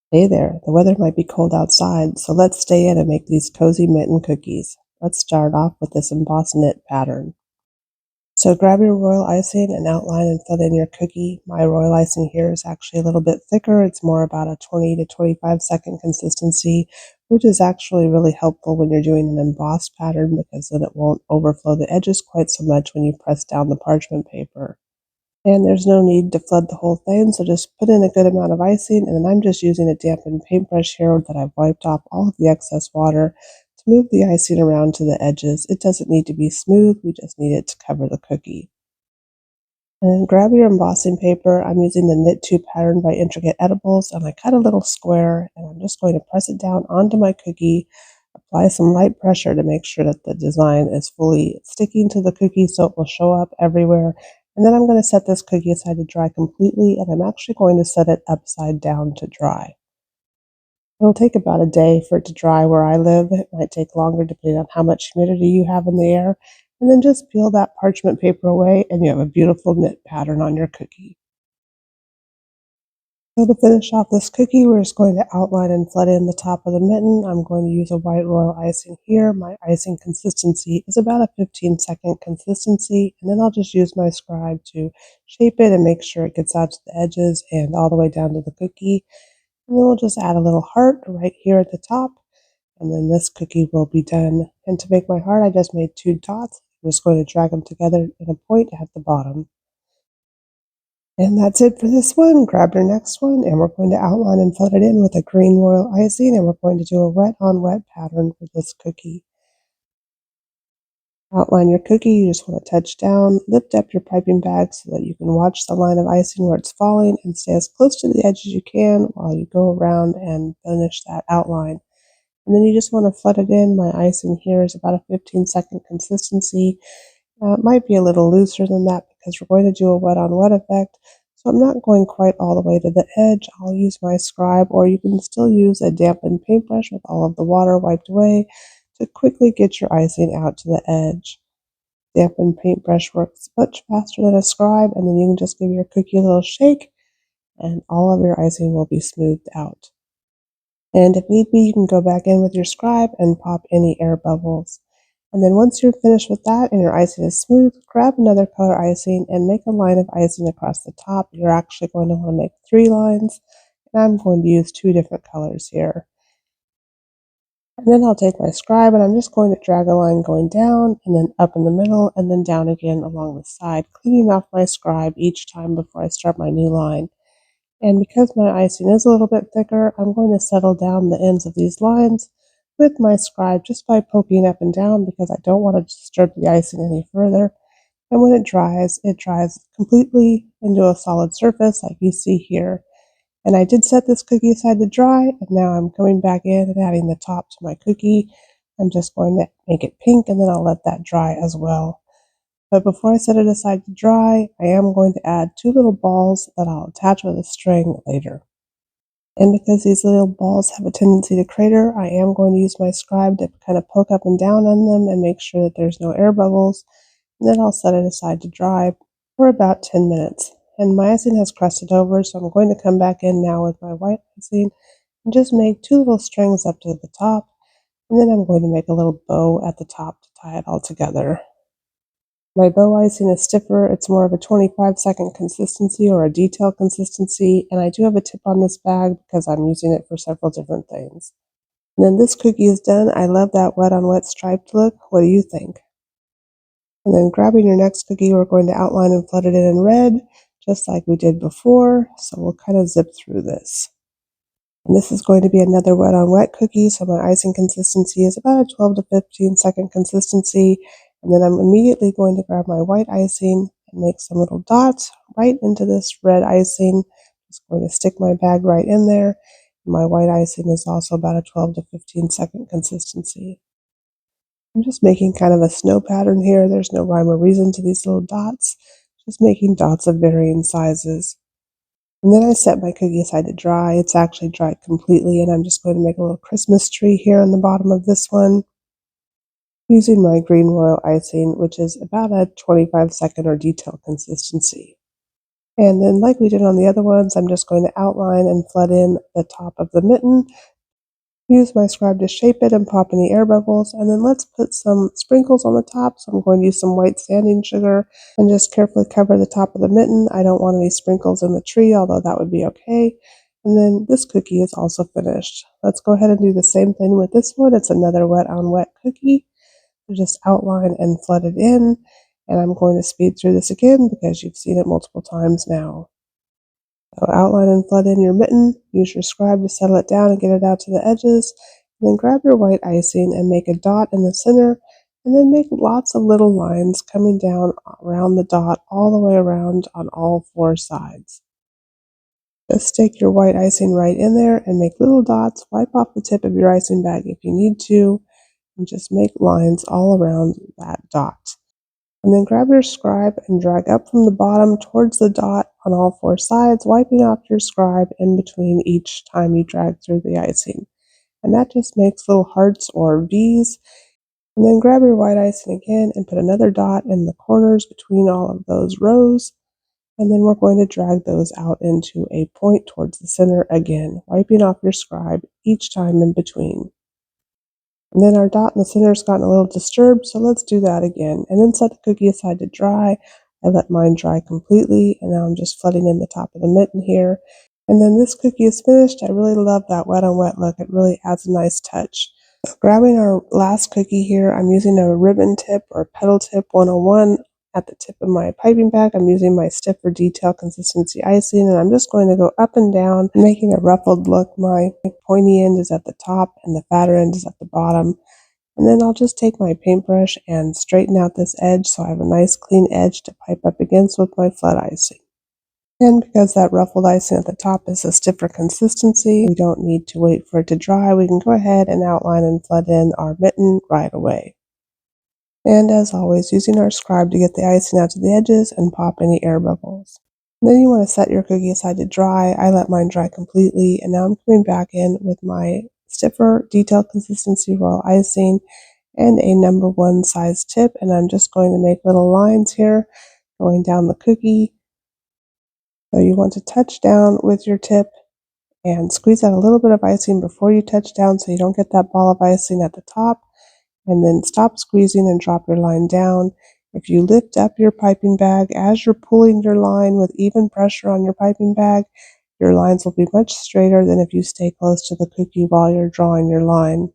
Hey there, the weather might be cold outside, so let's stay in and make these cozy mitten cookies. Let's start off with this embossed knit pattern. So grab your royal icing and outline and fill in your cookie. My royal icing here is actually a little bit thicker. It's more about a 20 to 25-second consistency, which is actually really helpful when you're doing an embossed pattern because then it won't overflow the edges quite so much when you press down the parchment paper. And there's no need to flood the whole thing, so just put in a good amount of icing, and then I'm just using a dampened paintbrush here that I've wiped off all of the excess water to move the icing around to the edges. It doesn't need to be smooth, we just need it to cover the cookie. And then grab your embossing paper. I'm using the Knit 2 pattern by Intricate Edibles, and I cut a little square, and I'm just going to press it down onto my cookie, apply some light pressure to make sure that the design is fully sticking to the cookie so it will show up everywhere. And then I'm going to set this cookie aside to dry completely, and I'm actually going to set it upside down to dry. It'll take about a day for it to dry where I live. It might take longer depending on how much humidity you have in the air. And then just peel that parchment paper away and you have a beautiful knit pattern on your cookie. So to finish off this cookie, we're just going to outline and flood in the top of the mitten. I'm going to use a white royal icing here. My icing consistency is about a 15-second consistency, and then I'll just use my scribe to shape it and make sure it gets out to the edges and all the way down to the cookie. And then we'll just add a little heart right here at the top, and then this cookie will be done. And to make my heart, I just made 2 dots. I'm just going to drag them together in a point at the bottom. And that's it for this one. Grab your next one, and we're going to outline and flood it in with a green royal icing, and we're going to do a wet on wet pattern for this cookie. Outline your cookie, you just want to touch down, lift up your piping bag so that you can watch the line of icing where it's falling and stay as close to the edge as you can while you go around and finish that outline. And then you just want to flood it in. My icing here is about a 15-second consistency. It might be a little looser than that because we're going to do a wet on wet effect. So I'm not going quite all the way to the edge. I'll use my scribe, or you can still use a dampened paintbrush with all of the water wiped away to quickly get your icing out to the edge. Dampened paintbrush works much faster than a scribe, and then you can just give your cookie a little shake and all of your icing will be smoothed out. And if need be, you can go back in with your scribe and pop any air bubbles. And then once you're finished with that and your icing is smooth, grab another color icing and make a line of icing across the top. You're actually going to want to make 3 lines, and I'm going to use 2 different colors here. And then I'll take my scribe and I'm just going to drag a line going down and then up in the middle and then down again along the side, cleaning off my scribe each time before I start my new line. And because my icing is a little bit thicker, I'm going to settle down the ends of these lines with my scribe just by poking up and down because I don't want to disturb the icing any further. And when it dries completely into a solid surface like you see here. And I did set this cookie aside to dry, and now I'm coming back in and adding the top to my cookie. I'm just going to make it pink and then I'll let that dry as well. But before I set it aside to dry, I am going to add 2 little balls that I'll attach with a string later. And because these little balls have a tendency to crater, I am going to use my scribe to kind of poke up and down on them and make sure that there's no air bubbles. And then I'll set it aside to dry for about 10 minutes. And my icing has crusted over, so I'm going to come back in now with my white icing and just make 2 little strings up to the top. And then I'm going to make a little bow at the top to tie it all together. My bow icing is stiffer. It's more of a 25-second consistency or a detail consistency, and I do have a tip on this bag because I'm using it for several different things. And then this cookie is done. I love that wet on wet striped look. What do you think? And then grabbing your next cookie, we're going to outline and flood it in red, just like we did before. So we'll kind of zip through this. And this is going to be another wet on wet cookie, so my icing consistency is about a 12 to 15-second consistency. And then I'm immediately going to grab my white icing and make some little dots right into this red icing. Just going to stick my bag right in there. My white icing is also about a 12 to 15-second consistency. I'm just making kind of a snow pattern here. There's no rhyme or reason to these little dots. Just making dots of varying sizes. And then I set my cookie aside to dry. It's actually dried completely, and I'm just going to make a little Christmas tree here on the bottom of this one using my green royal icing, which is about a 25-second or detail consistency. And then like we did on the other ones, I'm just going to outline and flood in the top of the mitten. Use my scribe to shape it and pop any air bubbles, and then let's put some sprinkles on the top. So I'm going to use some white sanding sugar and just carefully cover the top of the mitten. I don't want any sprinkles in the tree, although that would be okay. And then this cookie is also finished. Let's go ahead and do the same thing with this one. It's another wet on wet cookie. So just outline and flood it in, and I'm going to speed through this again because you've seen it multiple times now. So outline and flood in your mitten, use your scribe to settle it down and get it out to the edges, and then grab your white icing and make a dot in the center, and then make lots of little lines coming down around the dot all the way around on all four sides. Just stick your white icing right in there and make little dots. Wipe off the tip of your icing bag if you need to, and just make lines all around that dot. And then grab your scribe and drag up from the bottom towards the dot on all four sides, wiping off your scribe in between each time you drag through the icing. And that just makes little hearts or V's. And then grab your white icing again and put another dot in the corners between all of those rows. And then we're going to drag those out into a point towards the center again, wiping off your scribe each time in between. And then our dot in the center has gotten a little disturbed, so let's do that again. And then set the cookie aside to dry. I let mine dry completely, and now I'm just flooding in the top of the mitten here. And then this cookie is finished. I really love that wet on wet look. It really adds a nice touch. So grabbing our last cookie here, I'm using a ribbon tip or petal tip 101 at the tip of my piping bag. I'm using my stiffer detail consistency icing, and I'm just going to go up and down, making a ruffled look. My pointy end is at the top and the fatter end is at the bottom. And then I'll just take my paintbrush and straighten out this edge so I have a nice clean edge to pipe up against with my flood icing. And because that ruffled icing at the top is a stiffer consistency, we don't need to wait for it to dry. We can go ahead and outline and flood in our mitten right away. And as always, using our scribe to get the icing out to the edges and pop any air bubbles. And then you want to set your cookie aside to dry. I let mine dry completely, and now I'm coming back in with my stiffer detailed consistency royal icing and a number 1 size tip, and I'm just going to make little lines here going down the cookie. So you want to touch down with your tip and squeeze out a little bit of icing before you touch down so you don't get that ball of icing at the top, and then stop squeezing and drop your line down. If you lift up your piping bag as you're pulling your line with even pressure on your piping bag, your lines will be much straighter than if you stay close to the cookie while you're drawing your line.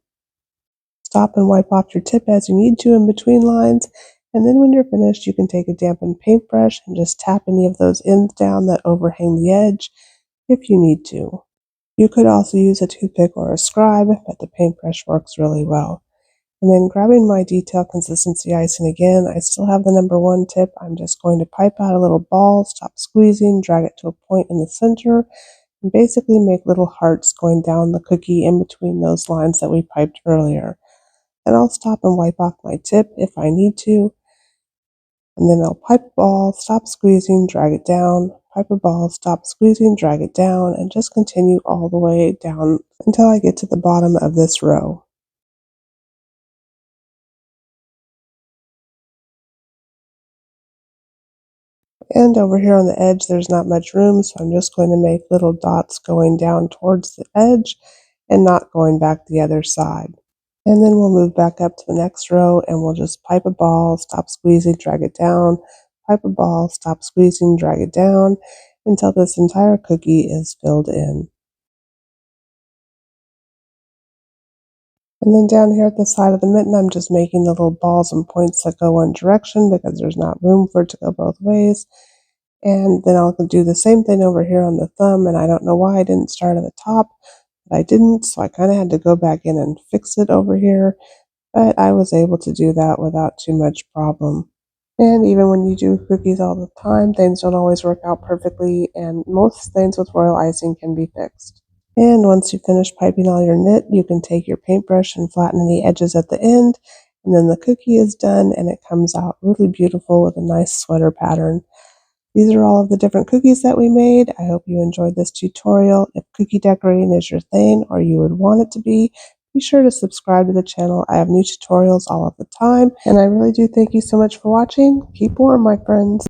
Stop and wipe off your tip as you need to in between lines, and then when you're finished, you can take a dampened paintbrush and just tap any of those ends down that overhang the edge if you need to. You could also use a toothpick or a scribe, but the paintbrush works really well. And then grabbing my detail consistency icing again, I still have the number 1 tip. I'm just going to pipe out a little ball, stop squeezing, drag it to a point in the center, and basically make little hearts going down the cookie in between those lines that we piped earlier. And I'll stop and wipe off my tip if I need to. And then I'll pipe a ball, stop squeezing, drag it down, pipe a ball, stop squeezing, drag it down, and just continue all the way down until I get to the bottom of this row. And over here on the edge, there's not much room, so I'm just going to make little dots going down towards the edge and not going back the other side. And then we'll move back up to the next row and we'll just pipe a ball, stop squeezing, drag it down, pipe a ball, stop squeezing, drag it down until this entire cookie is filled in. And then down here at the side of the mitten, I'm just making the little balls and points that go one direction because there's not room for it to go both ways. And then I'll do the same thing over here on the thumb, and I don't know why I didn't start at the top, but I didn't, so I kind of had to go back in and fix it over here, but I was able to do that without too much problem. And even when you do cookies all the time, things don't always work out perfectly, and most things with royal icing can be fixed. And once you finish piping all your knit, you can take your paintbrush and flatten the edges at the end, and then the cookie is done and it comes out really beautiful with a nice sweater pattern. These are all of the different cookies that we made. I hope you enjoyed this tutorial. If cookie decorating is your thing or you would want it to be sure to subscribe to the channel. I have new tutorials all of the time, and I really do thank you so much for watching. Keep warm, my friends.